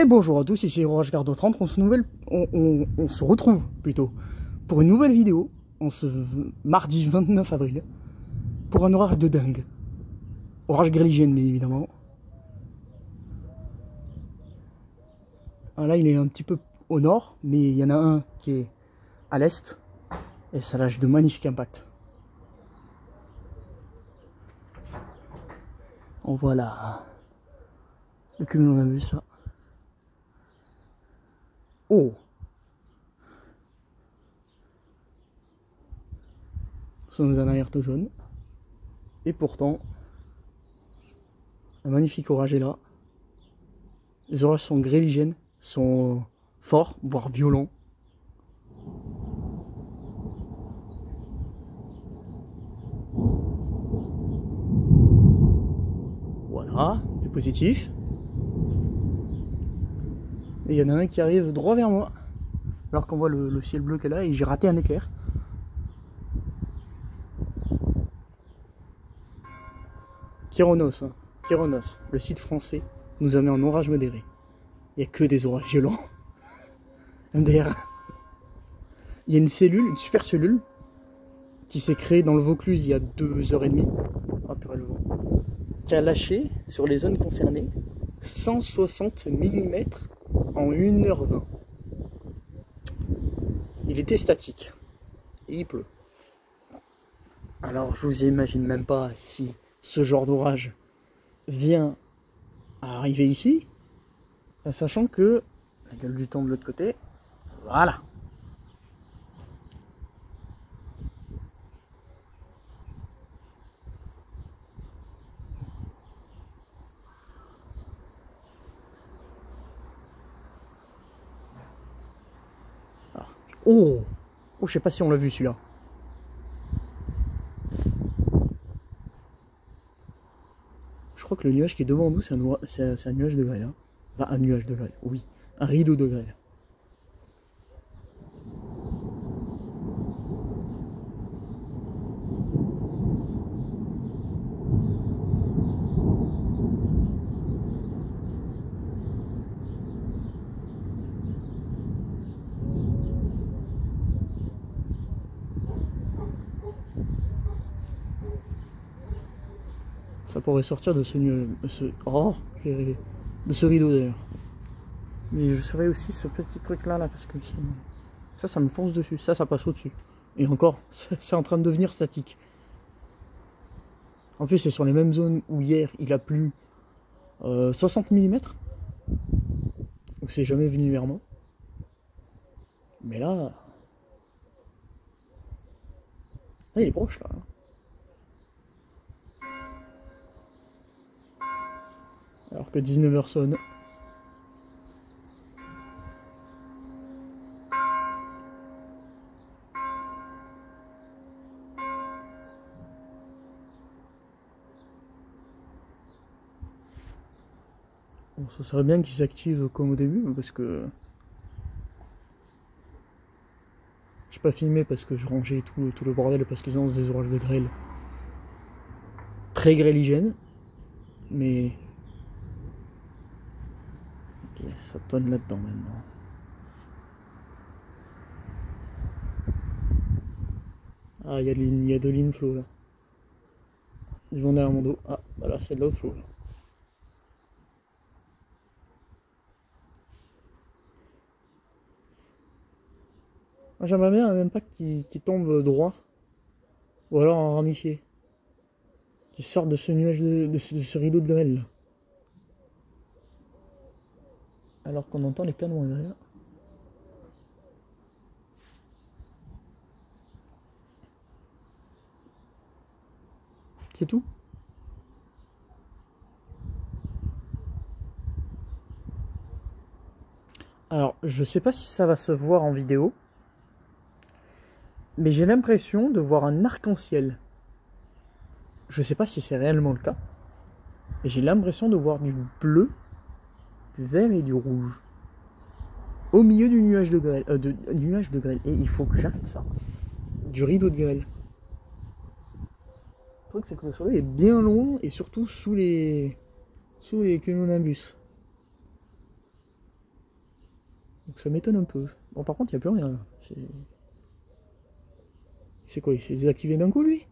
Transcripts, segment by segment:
Et bonjour à tous, ici Orage Garde 30, on se retrouve plutôt pour une nouvelle vidéo en ce mardi 29 avril pour un orage de dingue. Orage grêligène bien évidemment. Alors là il est un petit peu au nord, mais il y en a un qui est à l'est et ça lâche de magnifiques impacts. On voit là le cumulonimbus là. Oh! Nous sommes en alerte jaune. Et pourtant, un magnifique orage est là. Les orages sont grêligènes, sont forts, voire violents. Voilà, du positif. Et il y en a un qui arrive droit vers moi. Alors qu'on voit le ciel bleu qu'elle a et j'ai raté un éclair. Kyronos, hein. Kyronos, le site français, nous a mis en orage modéré. Il n'y a que des orages violents. MDR. Il y a une cellule, une super cellule, qui s'est créée dans le Vaucluse il y a 2h30. Oh purée le vent. Qui a lâché sur les zones concernées 160 mm en 1h20. Il était statique. Et il pleut. Alors je vous imagine même pas si ce genre d'orage vient à arriver ici, sachant que la gueule du temps de l'autre côté, voilà. Ah. Oh, oh, je sais pas si on l'a vu celui-là. Je crois que le nuage qui est devant nous, c'est un nuage de grêle. Hein. Enfin, un nuage de grêle, oui. Un rideau de grêle. Ça pourrait sortir de ce nuage, de ce rideau d'ailleurs. Mais je surveille aussi ce petit truc là, parce que ça me fonce dessus, ça passe au-dessus. Et encore, c'est en train de devenir statique. En plus, c'est sur les mêmes zones où hier il a plu 60 mm. Donc c'est jamais venu vers moi. Mais là, il est proche là. Alors que 19h sonne. Bon, ça serait bien qu'il s'active comme au début, parce que j'ai pas filmé parce que je rangeais tout le bordel parce qu'ils ont des orages de grêle très grêligènes. Mais ok, ça tonne là-dedans maintenant. Ah, il y a de l'inflow là. Ils vont derrière mon dos. Ah, voilà, c'est de l'outflow là. Moi j'aimerais bien un impact qui tombe droit. Ou alors en ramifié. Qui sort de ce nuage de ce rideau de grêle là. Alors qu'on entend les canons derrière. C'est tout. Alors, je sais pas si ça va se voir en vidéo, mais j'ai l'impression de voir un arc-en-ciel. Je sais pas si c'est réellement le cas, mais j'ai l'impression de voir du bleu, du vert et du rouge au milieu du nuage de grêle. Et il faut que j'arrête ça. Du rideau de grêle. Le truc c'est que le soleil est bien long et surtout sous les cumulonimbus. Donc ça m'étonne un peu. Bon, par contre, il n'y a plus rien. C'est quoi? Il s'est désactivé d'un coup, lui?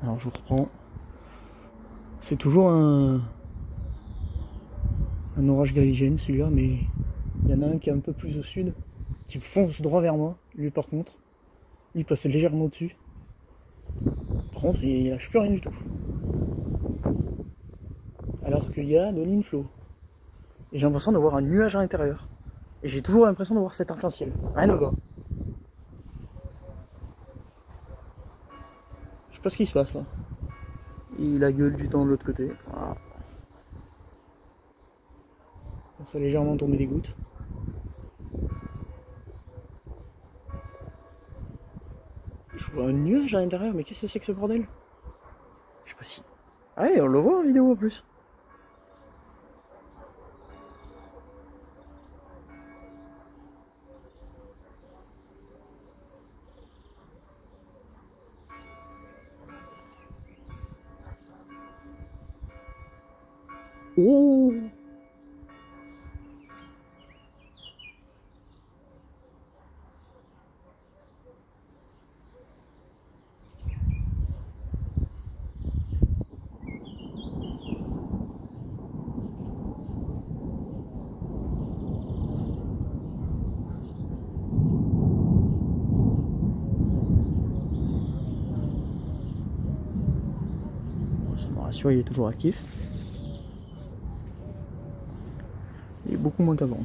Alors, je reprends. C'est toujours un orage grégéenne, celui-là, mais il y en a un qui est un peu plus au sud, qui fonce droit vers moi. Lui, par contre, il passe légèrement au-dessus. Par contre, il lâche plus rien du tout. Alors qu'il y a de l'inflow. Et j'ai l'impression d'avoir un nuage à l'intérieur. Et j'ai toujours l'impression d'avoir cet arc-en-ciel. Rien ne va. Je sais pas ce qui se passe là. Il a gueule du temps de l'autre côté. Voilà. Ça a légèrement tombé des gouttes. Je vois un nuage à l'intérieur, mais qu'est-ce que c'est que ce bordel? Je sais pas si... Ah ouais, on le voit en vidéo en plus. Oh! Ça me rassure, il est toujours actif. Il est beaucoup moins qu'avant.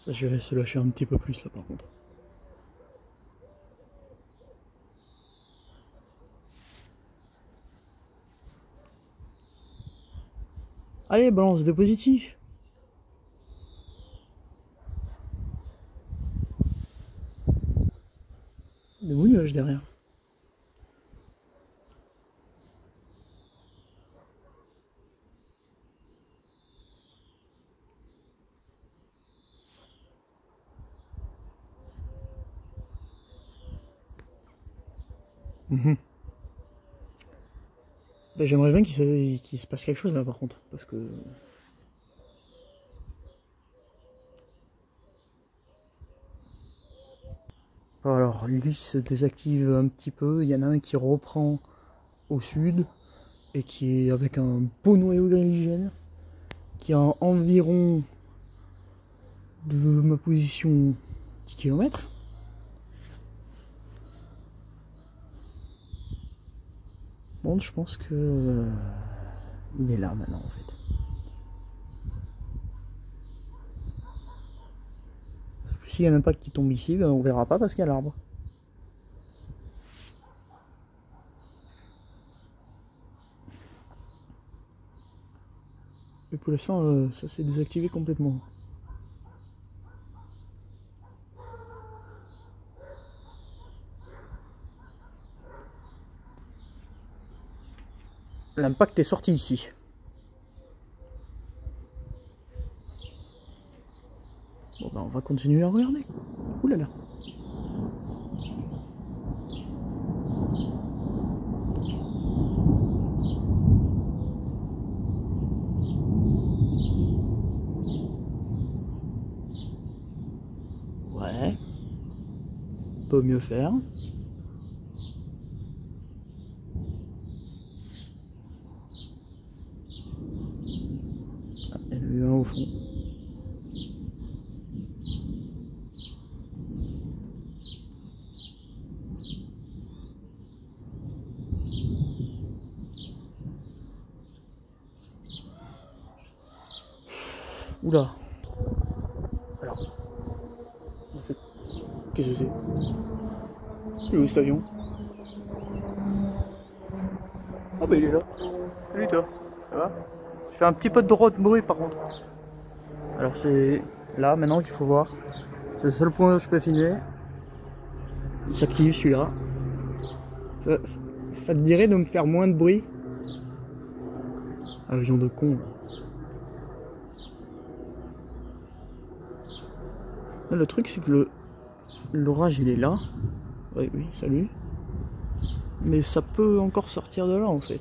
Ça, je vais se lâcher un petit peu plus là par contre. Allez, balance des positifs. Des beaux nuages derrière. Ben, j'aimerais bien qu'il se passe quelque chose là par contre, parce que... Alors, lui se désactive un petit peu, il y en a un qui reprend au sud, et qui est avec un beau noyau grégéenne, qui est à environ de ma position 10 km. Bon, je pense que il est là maintenant en fait. S'il y a un impact qui tombe ici, ben on verra pas parce qu'il y a l'arbre. Et pour l'instant, ça s'est désactivé complètement. L'impact est sorti ici. Bon ben on va continuer à regarder. Ouh là là. Ouais. Peut mieux faire. Ah, il y en a eu un au fond. Oula. Alors. Qu'est-ce que c'est? Il est où cet avion? Ah bah il est là. Salut toi. Ça va? Je fais un petit peu de droit de bruit par contre. Alors c'est là maintenant qu'il faut voir. C'est le seul point où je peux filmer. Il s'active celui-là. Ça te dirait de me faire moins de bruit? Avion de con là. Là, le truc c'est que l'orage il est là. Oui, oui, salut. Mais ça peut encore sortir de là en fait.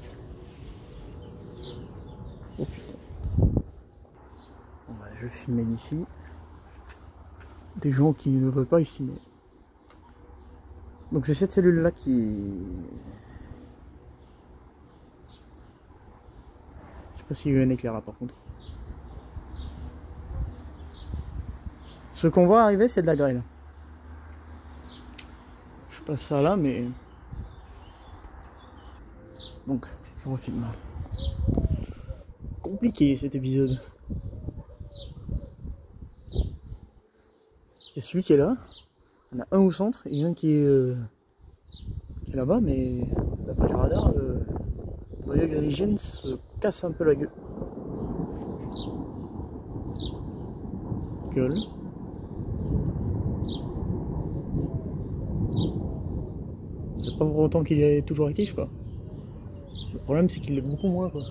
Oh putain. Bon, bah, je vais filmer d'ici. Des gens qui ne veulent pas y filmer. Donc c'est cette cellule là qui... Je sais pas s'il y a eu un éclairage par contre. Ce qu'on voit arriver c'est de la grêle. Je passe ça là mais... Donc je refilme. Compliqué cet épisode. C'est celui qui est là. Il y en a un au centre et un qui est là-bas, mais d'après les radars, le noyau grélygène se casse un peu la gueule. C'est pas pour autant qu'il est toujours actif quoi. Le problème c'est qu'il est beaucoup moins quoi.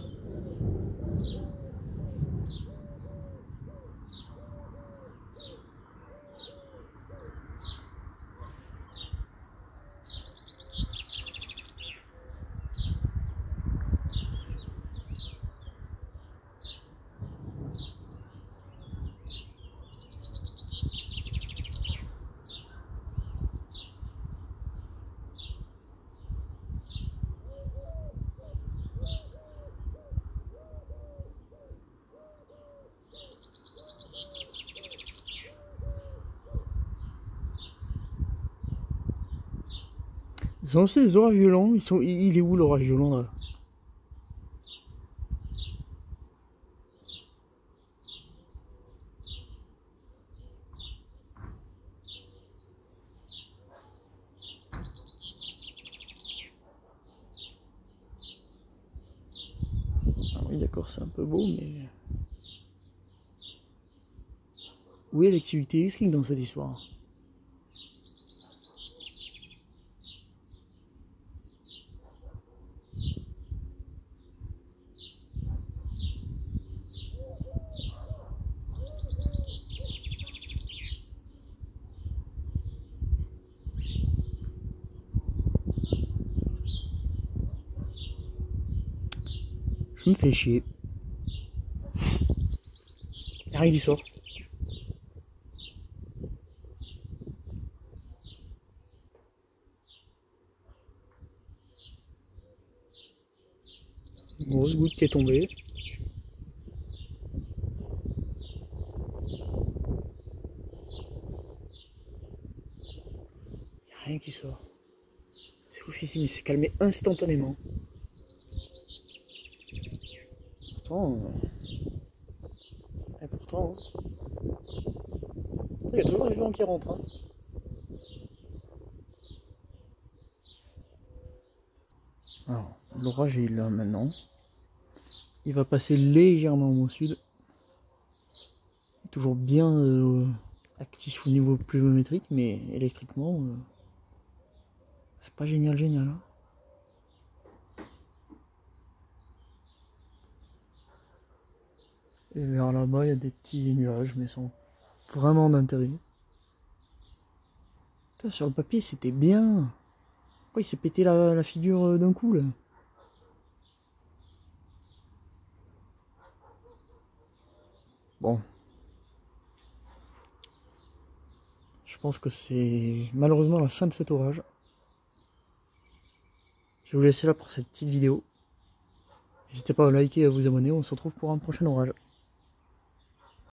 Ils sont aussi des orages violents. Il est où l'orage violent là? Ah oui d'accord c'est un peu beau mais... Où est l'activité risquée dans cette histoire? Je me fais chier. Y'a rien qui sort. Une grosse goutte qui est tombée. Y'a rien qui sort. C'est ouf ici, mais c'est calmé instantanément. Pourtant, il y a toujours des gens qui rentrent. Hein. Alors, l'orage est là maintenant. Il va passer légèrement au sud. Toujours bien actif au niveau pluviométrique, mais électriquement, c'est pas génial. Hein. Et vers là-bas, il y a des petits nuages, mais sans vraiment d'intérêt. Sur le papier, c'était bien. Pourquoi il s'est pété la figure d'un coup, là? Bon. Je pense que c'est malheureusement la fin de cet orage. Je vais vous laisser là pour cette petite vidéo. N'hésitez pas à liker et à vous abonner. On se retrouve pour un prochain orage.